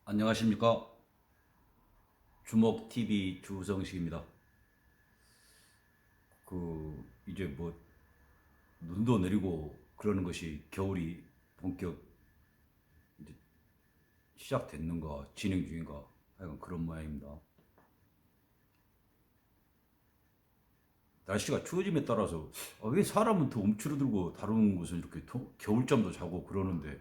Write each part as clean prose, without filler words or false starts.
안녕하십니까. 주먹TV 주성식입니다. 이제 눈도 내리고 그러는 것이 겨울이 본격 이제 시작됐는가, 진행 중인가, 하여간 그런 모양입니다. 날씨가 추워짐에 따라서 왜 사람은 더 움츠러들고 다른 곳은 이렇게 겨울잠도 자고 그러는데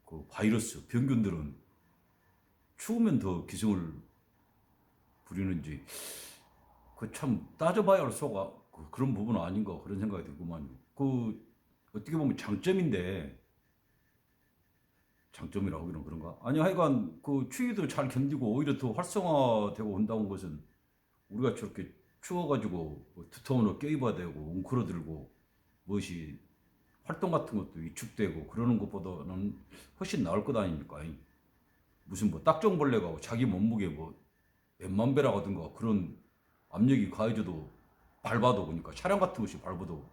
그 바이러스, 병균들은 추우면 더 기승을 부리는지 그 참 따져봐야 할 수가 그런 부분은 아닌가 그런 생각이 들구만요. 어떻게 보면 장점인데 장점이라고 하기는 그런가? 아니 하여간 그 추위도 잘 견디고 오히려 더 활성화되고 온다는 것은 우리가 저렇게 추워가지고 두터운 옷 껴입어야 되고 웅크러들고 무엇이 활동 같은 것도 위축되고 그러는 것보다는 훨씬 나을 것 아닙니까? 무슨 딱정벌레가 자기 몸무게 몇만 배라고 하든가 그런 압력이 가해져도 밟아도 그러니까 차량 같은 것이 밟아도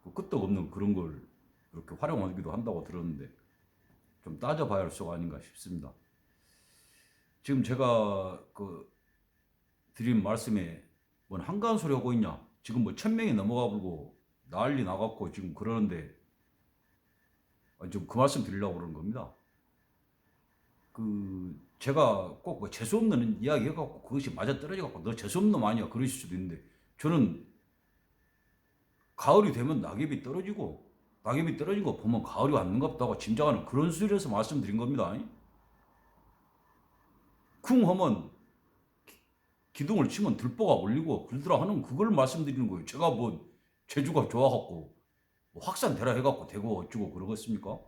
그 끄떡없는 그런 걸 이렇게 활용하기도 한다고 들었는데 좀 따져봐야 할 수가 아닌가 싶습니다. 지금 제가 드린 말씀에 뭔 한가한 소리 하고 있냐? 지금 1,000명이 넘어가 보고 난리 나갖고 지금 그러는데 좀 그 말씀 드리려고 그러는 겁니다. 제가 꼭 재수없는 이야기 해갖고 그것이 맞아 떨어져갖고 너 재수없는 놈 아니야 그러실 수도 있는데 저는 가을이 되면 낙엽이 떨어진 거 보면 가을이 왔는갑다고 짐작하는 그런 수준에서 말씀드린 겁니다. 쿵 하면 기둥을 치면 들보가 올리고 그러더라 하는 그걸 말씀드리는 거예요. 제가 재주가 좋아갖고 확산되라 해갖고 되고 어쩌고 그러겠습니까?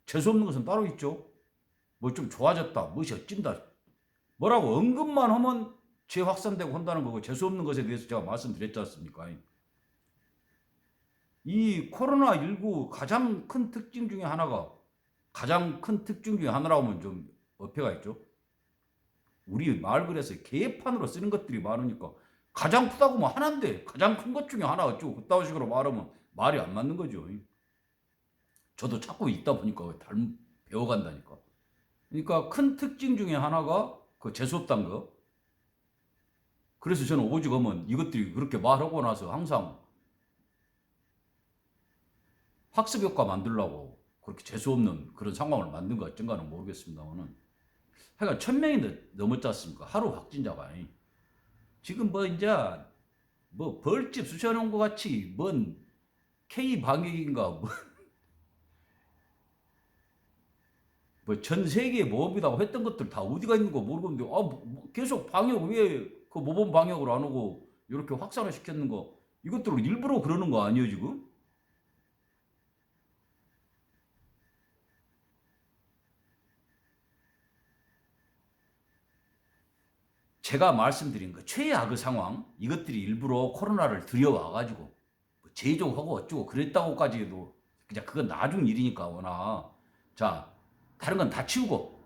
재수없는 것은 따로 있죠. 좀 좋아졌다, 무엇이 어찐다, 뭐라고 언급만 하면 재확산되고 한다는 거고 재수없는 것에 대해서 제가 말씀드렸지 않습니까? 이 코로나19 가장 큰 특징 중에 하나라고 하면 좀 어폐가 있죠. 우리 말 그래서 개판으로 쓰는 것들이 많으니까 가장 크다고 하면 하나인데 가장 큰 것 중에 하나 어쩌고 그따위 식으로 말하면 말이 안 맞는 거죠. 저도 자꾸 있다 보니까 배워간다니까. 그러니까 큰 특징 중에 하나가 그 재수없다는 거. 그래서 저는 오직 하면 이것들이 그렇게 말하고 나서 항상 학습 효과 만들려고 그렇게 재수없는 그런 상황을 만든 거 어쩐가는 모르겠습니다만은 하여간 1,000명이 넘었지 않습니까? 하루 확진자가. 지금 이제 벌집 쑤셔놓은 것 같이 뭔 K 방역인가 전 세계 모범이라고 했던 것들 다 어디가 있는 거 모르겠는데 계속 방역 왜 그 모범 방역을 안 하고 이렇게 확산을 시켰는 거 이것들을 일부러 그러는 거 아니에요 지금? 제가 말씀드린 그 최악의 상황 이것들이 일부러 코로나를 들여와가지고 제조하고 어쩌고 그랬다고까지 해도 그냥 그건 나중 일이니까 워낙 자 다른 건 다 치우고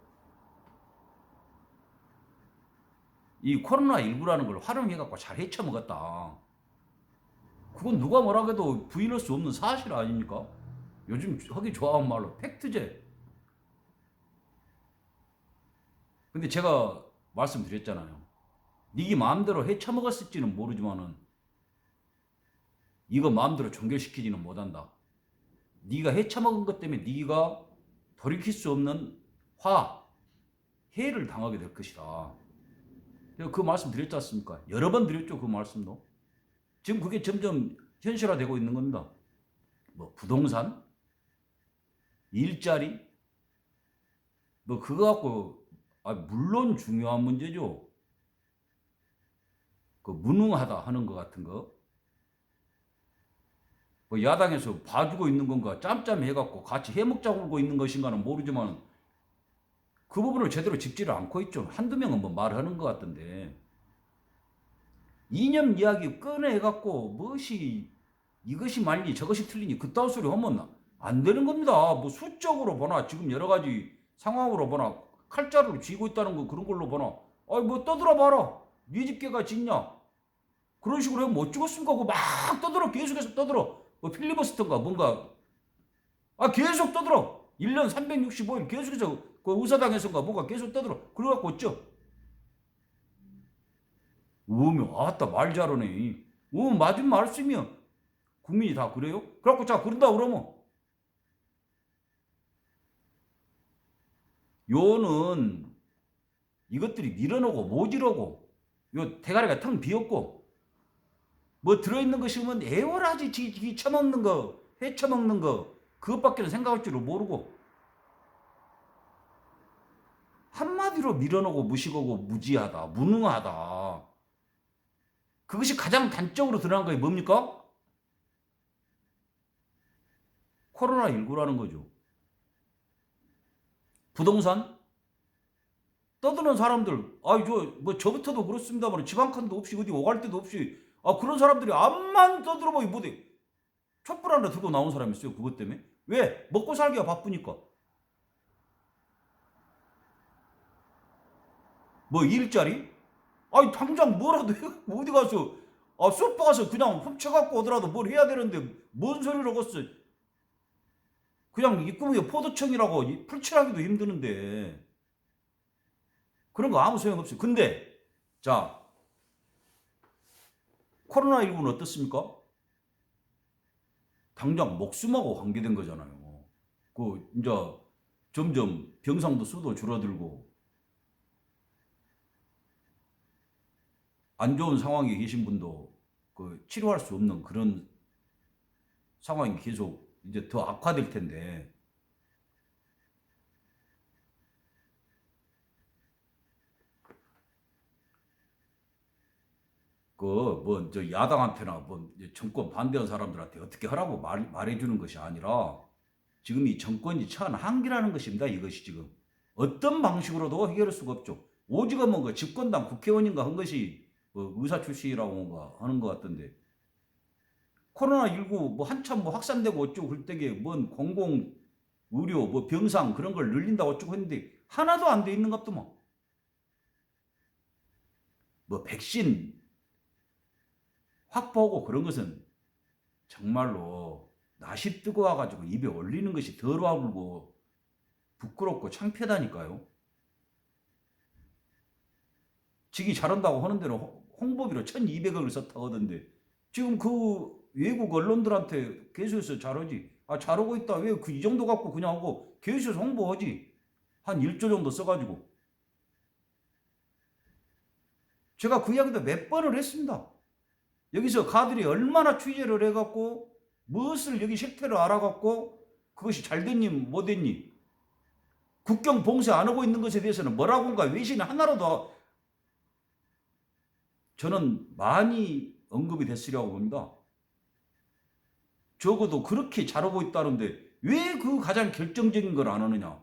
이 코로나19라는 걸 활용해갖고 잘 헤쳐먹었다. 그건 누가 뭐라 해도 부인할 수 없는 사실 아닙니까? 요즘 하기 좋아하는 말로 팩트제. 근데 제가 말씀드렸잖아요. 니기 마음대로 헤쳐먹었을지는 모르지만은 이거 마음대로 종결시키지는 못한다. 니가 헤쳐먹은 것 때문에 니가 돌이킬 수 없는 해를 당하게 될 것이다. 그 말씀 드렸지 않습니까? 여러 번 드렸죠, 그 말씀도. 지금 그게 점점 현실화되고 있는 겁니다. 부동산, 일자리, 그거 갖고, 물론 중요한 문제죠. 무능하다 하는 것 같은 거. 야당에서 봐주고 있는 건가, 짬짬이 해갖고 같이 해먹자고 하고 있는 것인가는 모르지만, 그 부분을 제대로 짚지를 않고 있죠. 한두 명은 말하는 것 같던데. 이념 이야기 꺼내갖고 이것이 맞니 저것이 틀리니 그따위 소리 하면 안 되는 겁니다. 수적으로 보나 지금 여러 가지 상황으로 보나 칼자루를 쥐고 있다는 거 그런 걸로 보나 떠들어 봐라. 네 집게가 짖냐. 그런 식으로 하면 찍었습니까? 막 떠들어. 계속해서 떠들어. 필리버스터인가 뭔가 계속 떠들어. 1년 365일 계속해서 그 의사당에서인가 뭐가 계속 떠들어. 그래갖고 어쩌? 아따 말 잘하네. 맞은 말씀이야. 국민이 다 그래요? 그래갖고 자 그런다 그러면 요는 이것들이 밀어놓고 모지르고 요 대가리가 텅 비었고 뭐 들어있는 거 싶으면 애월하지 지 처먹는 거 헤쳐먹는 거 그것밖에는 생각할 줄을 모르고 한마디로 밀어놓고 무식하고 무지하다 무능하다 그것이 가장 단적으로 드러난 게 뭡니까? 코로나19라는 거죠. 부동산 떠드는 사람들 저부터도 그렇습니다만 집 한 칸도 없이 어디 오갈 데도 없이 그런 사람들이 암만 떠들어보기 못해. 촛불 하나 들고 나온 사람이 있어요. 그것 때문에. 왜? 먹고 살기가 바쁘니까. 뭐 일자리? 당장 뭐라도 어디 가서 쇼파 가서 그냥 훔쳐갖고 오더라도 뭘 해야 되는데 뭔 소리를 하겠어. 그냥 입구멍에 포도청이라고 풀칠하기도 힘드는데 그런 거 아무 소용없어요. 근데 자 코로나19는 어떻습니까? 당장 목숨하고 관계된 거잖아요. 이제 점점 병상도 수도 줄어들고 안 좋은 상황에 계신 분도 치료할 수 없는 그런 상황이 계속 이제 더 악화될 텐데 야당한테나 정권 반대하는 사람들한테 어떻게 하라고 말해주는 것이 아니라 지금 이 정권이 처한 한계라는 것입니다. 이것이 지금 어떤 방식으로도 해결할 수가 없죠. 오직은 그 집권당 국회의원인가 한 것이 의사 출신이라고 하는 것 같던데 코로나19 한참 확산되고 어쩌고 그럴 때에 뭔 공공 의료 병상 그런 걸 늘린다고 어쩌고 했는데 하나도 안 돼 있는 것도 백신 확보하고 그런 것은 정말로 낯이 뜨거워가지고 입에 올리는 것이 더러워불고 부끄럽고 창피하다니까요. 지기 잘한다고 하는 대로 홍보비로 1200억을 썼다고 하던데 지금 그 외국 언론들한테 계속해서 잘하지. 잘하고 있다. 왜 이 정도 갖고 그냥 하고 계속해서 홍보하지. 한 1조 정도 써가지고. 제가 그 이야기도 몇 번을 했습니다. 여기서 가들이 얼마나 취재를 해갖고 무엇을 여기 실태를 알아갖고 그것이 잘 됐니 못 됐니 국경 봉쇄 안 하고 있는 것에 대해서는 뭐라고인가 외신이 하나라도 저는 많이 언급이 됐으리라고 봅니다. 적어도 그렇게 잘하고 있다는데 왜 그 가장 결정적인 걸 안 하느냐.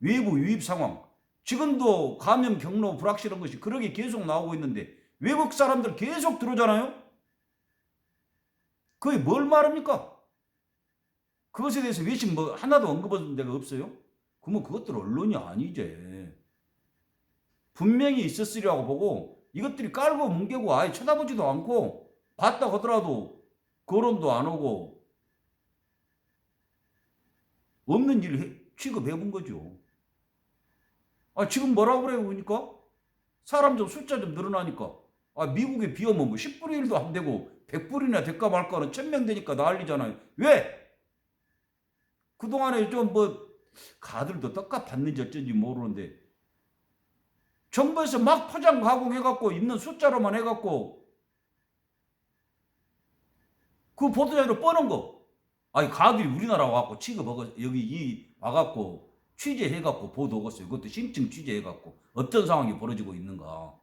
외부 유입 상황 지금도 감염 경로 불확실한 것이 그렇게 계속 나오고 있는데 외국 사람들 계속 들어오잖아요. 그게 뭘 말합니까? 그것에 대해서 외신 하나도 언급한 데가 없어요? 그러면 그것들 언론이 아니지. 분명히 있었으리라고 보고 이것들이 깔고 뭉개고 아예 쳐다보지도 않고 봤다 하더라도 거론도 안 하고 없는 일을 취급해 본 거죠. 지금 뭐라고 그래요? 그러니까 사람 좀 숫자 좀 늘어나니까 미국에 비하면 10분의 1도 안 되고 100불이나 될까 말까는 1000명 되니까 난리잖아요. 왜? 그동안에 좀 가들도 떡값 받는지 어쩐지 모르는데 정부에서 막 포장 가공해갖고 있는 숫자로만 해갖고 그 보도자료로 뻔한 거. 가들이 우리나라 와갖고 취급하고 여기 와갖고 취재해갖고 보도하겠어요. 그것도 심층 취재해갖고 어떤 상황이 벌어지고 있는가.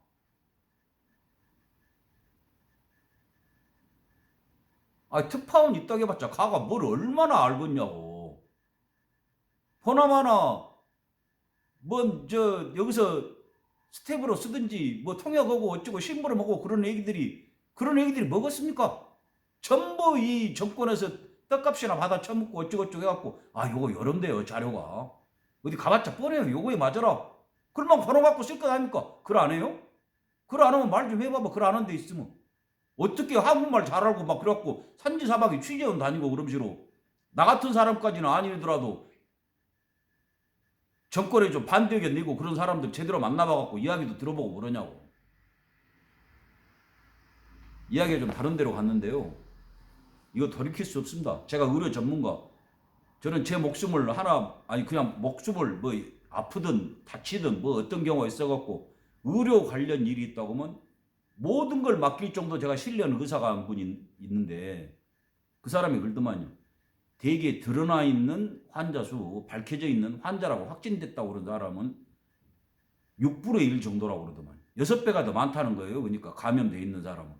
특파원 있다고 해봤자 가가 뭘 얼마나 알겠냐고. 보나마나 여기서 스텝으로 쓰든지 통역하고 어쩌고 심부름하고 그런 얘기들이 먹었습니까? 전부 이 정권에서 떡값이나 받아 처먹고 어쩌고저쩌고 해갖고 요거 요런데요 자료가 어디 가봤자 뻔해요. 요거에 맞아라. 그러면 번호 갖고 쓸 것 아닙니까? 그걸 안 해요? 그걸 안 하면 말 좀 해봐봐. 그걸 안 하는 데 있으면 어떻게 한국말 잘하고 그래갖고 산지사박이 취재원 다니고 그런 식으로 나 같은 사람까지는 아니더라도 정권에 좀 반대 의견 내고 그런 사람들 제대로 만나봐갖고 이야기도 들어보고 그러냐고. 이야기가 좀 다른 데로 갔는데요. 이거 돌이킬 수 없습니다. 제가 의료 전문가. 저는 제 목숨을 그냥 목숨을 뭐 아프든 다치든 뭐 어떤 경우가 있어갖고 의료 관련 일이 있다고 하면 모든 걸 맡길 정도 제가 신뢰하는 의사가 한 분이 있는데 그 사람이 그러더만요. 대개 드러나 있는 환자 수, 밝혀져 있는 환자라고 확진됐다고 그런 사람은 6분의 1 정도라고 그러더만. 6배가 더 많다는 거예요. 그러니까 감염돼 있는 사람은.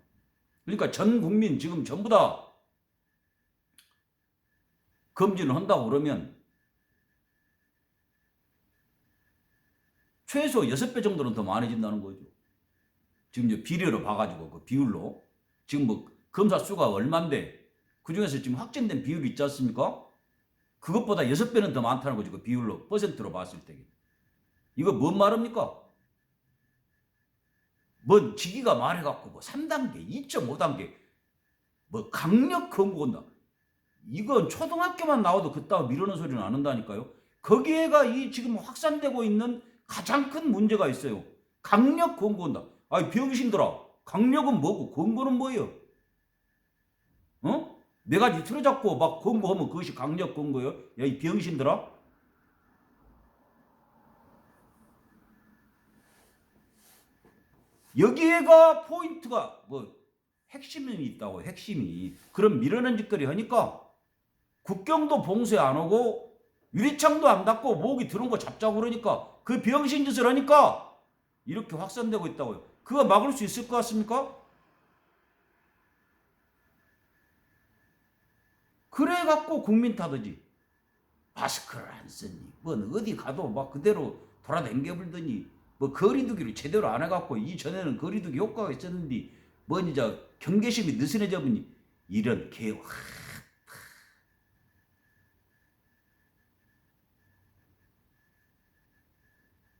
그러니까 전 국민 지금 전부 다 검진을 한다고 그러면 최소 6배 정도는 더 많아진다는 거죠. 지금 이제 비례로 봐가지고 그 비율로. 지금 뭐 검사 수가 얼만데 그 중에서 지금 확진된 비율이 있지 않습니까? 그것보다 6배는 더 많다는 거죠. 그 비율로, 퍼센트로 봤을 때. 이거 뭔 말입니까? 뭔 지기가 말해갖고 뭐 3단계, 2.5단계, 뭐 강력 권고한다. 이건 초등학교만 나와도 그따위 미루는 소리는 안 한다니까요. 거기에가 이 지금 확산되고 있는 가장 큰 문제가 있어요. 강력 권고한다. 아이 병신들아, 강력은 뭐고 권고는 뭐예요? 어? 내가 니 틀어잡고 막 권고하면 그것이 강력 권고예요? 야 이 병신들아. 여기에가 포인트가 뭐 핵심이 있다고. 핵심이. 그럼 미루는 짓거리 하니까 국경도 봉쇄 안 하고 유리창도 안 닫고 모기 들어온 거 잡자고 그러니까 그 병신 짓을 하니까 이렇게 확산되고 있다고요. 그거 막을 수 있을 것 같습니까? 그래 갖고 국민 탓하지. 마스크를 안 쓰니 뭔 어디 가도 막 그대로 돌아다녀 불더니 뭐 거리두기를 제대로 안 해갖고 이전에는 거리두기 효과가 있었는데 뭐니 저 경계심이 느슨해져 보니 이런 개.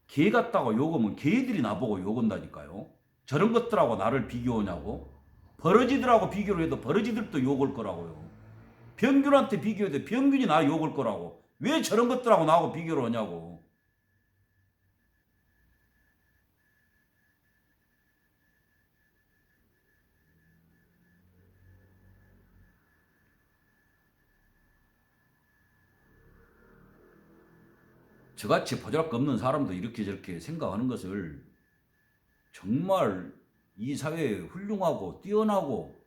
개 같다고 욕하면 개들이 나보고 욕한다니까요. 저런 것들하고 나를 비교하냐고. 버러지들하고 비교를 해도 버러지들도 욕할 거라고요. 병균한테 비교해도 병균이 나 욕할 거라고. 왜 저런 것들하고 나하고 비교를 하냐고. 저같이 보잘것없는 사람도 이렇게 저렇게 생각하는 것을 정말 이 사회에 훌륭하고 뛰어나고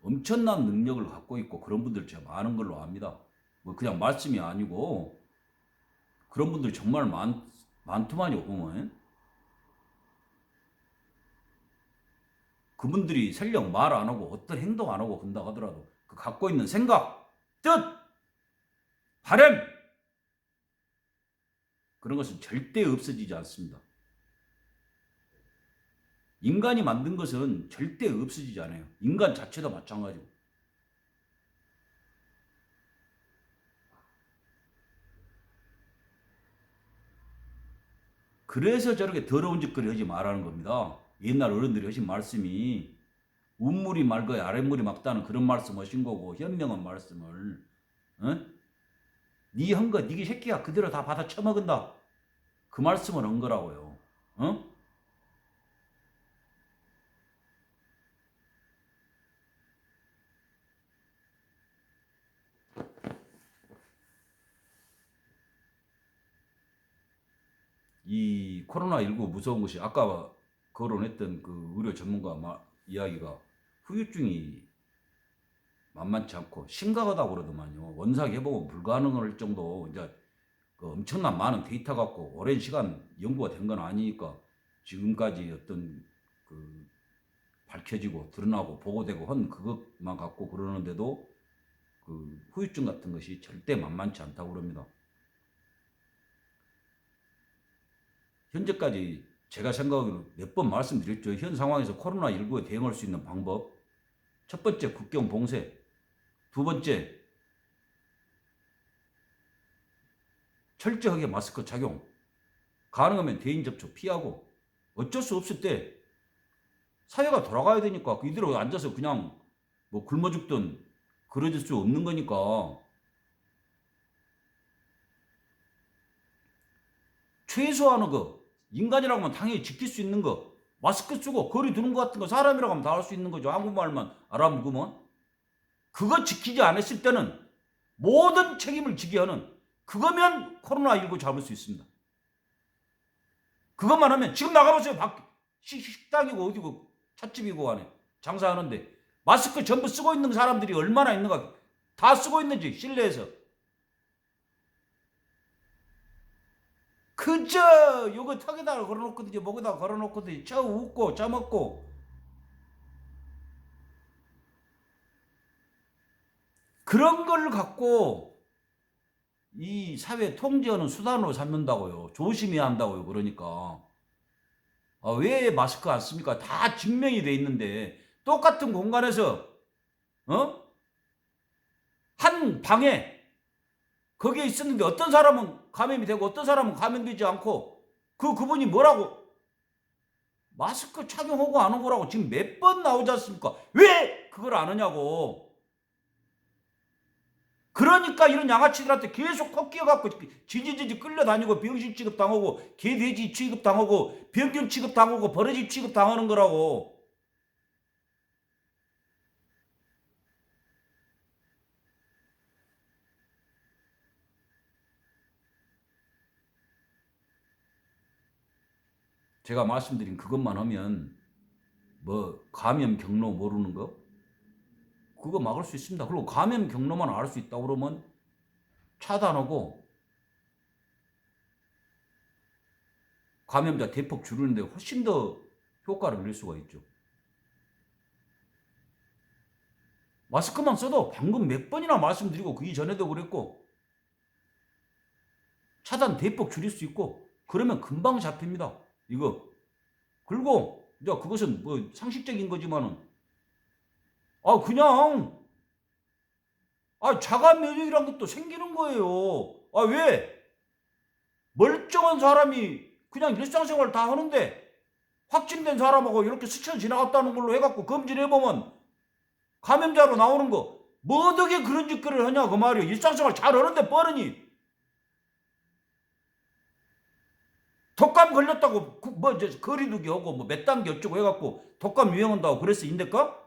엄청난 능력을 갖고 있고 그런 분들 제가 많은 걸로 압니다. 뭐 그냥 말씀이 아니고 그런 분들이 정말 많더만요. 보면 그분들이 설령 말 안 하고 어떤 행동 안 하고 건다 하더라도 그 갖고 있는 생각, 뜻, 바람 그런 것은 절대 없어지지 않습니다. 인간이 만든 것은 절대 없어지지 않아요. 인간 자체도 마찬가지고. 그래서 저렇게 더러운 짓거리 하지 말라는 겁니다. 옛날 어른들이 하신 말씀이 운물이 맑아야 아랫물이 맑다는 그런 말씀 하신 거고 현명한 말씀을 네 한 거 네 새끼야 그대로 다 받아 처먹은다. 그 말씀을 한 거라고요. 이 코로나19 무서운 것이 아까 거론했던 그 의료 전문가 이야기가 후유증이 만만치 않고 심각하다고 그러더만요. 원상 회복은 불가능할 정도 이제 그 엄청난 많은 데이터 갖고 오랜 시간 연구가 된 건 아니니까 지금까지 어떤 그 밝혀지고 드러나고 보고되고 한 그것만 갖고 그러는데도 그 후유증 같은 것이 절대 만만치 않다고 그럽니다. 현재까지 제가 생각하기로 몇 번 말씀드렸죠. 현 상황에서 코로나19에 대응할 수 있는 방법. 첫 번째 국경 봉쇄. 두 번째 철저하게 마스크 착용. 가능하면 대인 접촉 피하고 어쩔 수 없을 때 사회가 돌아가야 되니까 이대로 앉아서 그냥 뭐 굶어 죽든 그러질 수 없는 거니까 최소한의 인간이라고 하면 당연히 지킬 수 있는 마스크 쓰고 거리 두는 것 같은 사람이라고 하면 다 할 수 있는 거죠. 한국말만 알아먹으면. 그거 지키지 않았을 때는 모든 책임을 지게 하는 그거면 코로나19 잡을 수 있습니다. 그것만 하면 지금 나가보세요. 식당이고 어디고 찻집이고 안에 장사하는데 마스크 전부 쓰고 있는 사람들이 얼마나 있는가. 다 쓰고 있는지 실내에서. 그저 요거 턱에다가 걸어놓거든요. 목에다가 걸어놓거든요. 저 웃고 저 먹고. 그런 걸 갖고 이 사회 통제하는 수단으로 삼는다고요. 조심해야 한다고요. 그러니까. 왜 마스크 안 씁니까? 다 증명이 돼 있는데 똑같은 공간에서 한 방에 거기에 있었는데 어떤 사람은 감염이 되고 어떤 사람은 감염되지 않고 그분이 뭐라고 마스크 착용하고 안 한 거라고 지금 몇 번 나오지 않습니까? 왜 그걸 안 하냐고. 그러니까 이런 양아치들한테 계속 코 끼어갖고 지지지지 끌려다니고 병신 취급당하고 개돼지 취급당하고 병균 취급당하고 버러지 취급당하는 거라고. 제가 말씀드린 그것만 하면 감염 경로 모르는 거 그거 막을 수 있습니다. 그리고 감염 경로만 알 수 있다고 그러면 차단하고 감염자 대폭 줄이는데 훨씬 더 효과를 낼 수가 있죠. 마스크만 써도 방금 몇 번이나 말씀드리고 그 이전에도 그랬고 차단 대폭 줄일 수 있고 그러면 금방 잡힙니다. 이거. 그리고 이제 그것은 상식적인 거지만은 그냥 자가 면역이란 것도 생기는 거예요. 왜? 멀쩡한 사람이 그냥 일상생활 다 하는데 확진된 사람하고 이렇게 스쳐 지나갔다는 걸로 해갖고 검진해보면 감염자로 나오는 거 뭐 어떻게 그런 짓거리를 하냐 그 말이에요. 일상생활 잘 하는데 뻔하니 독감 걸렸다고 거리두기 하고 몇 단계 어쩌고 해갖고 독감 유행한다고 그래서 인데까?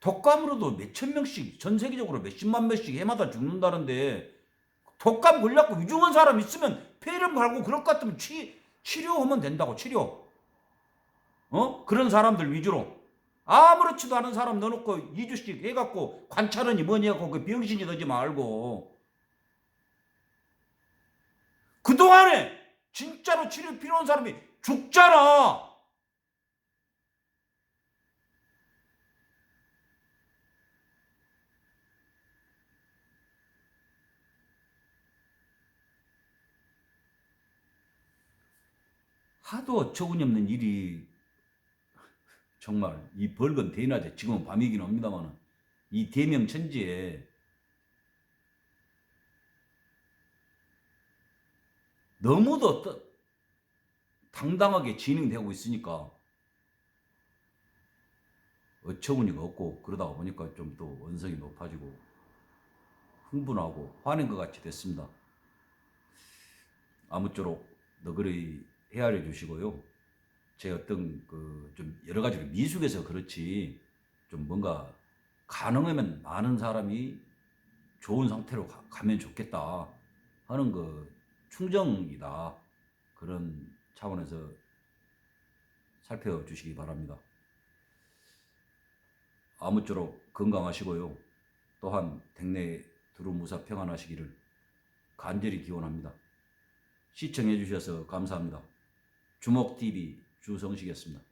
독감으로도 몇천 명씩 전 세계적으로 몇십만 명씩 해마다 죽는다는데 독감 걸렸고 위중한 사람 있으면 폐렴 갈고 그럴 것 같으면 치료하면 된다고. 치료. 그런 사람들 위주로 아무렇지도 않은 사람 넣어놓고 2주씩 해갖고 관찰하니 뭐니 하고 그 병신이 되지 말고 그동안에 진짜로 치료 필요한 사람이 죽잖아. 하도 어처구니없는 일이 정말 이 벌건 대낮에 지금은 밤이긴 합니다만 이 대명천지에 너무도 당당하게 진행되고 있으니까 어처구니가 없고 그러다 보니까 좀 또 원성이 높아지고 흥분하고 화낸 것 같이 됐습니다. 아무쪼록 너그러이 헤아려 주시고요. 제 어떤 좀 여러 가지로 미숙해서 그렇지 좀 뭔가 가능하면 많은 사람이 좋은 상태로 가면 좋겠다 하는 충정이다. 그런 차원에서 살펴주시기 바랍니다. 아무쪼록 건강하시고요. 또한 댁내 두루무사 평안하시기를 간절히 기원합니다. 시청해 주셔서 감사합니다. 주목TV 주성식이었습니다.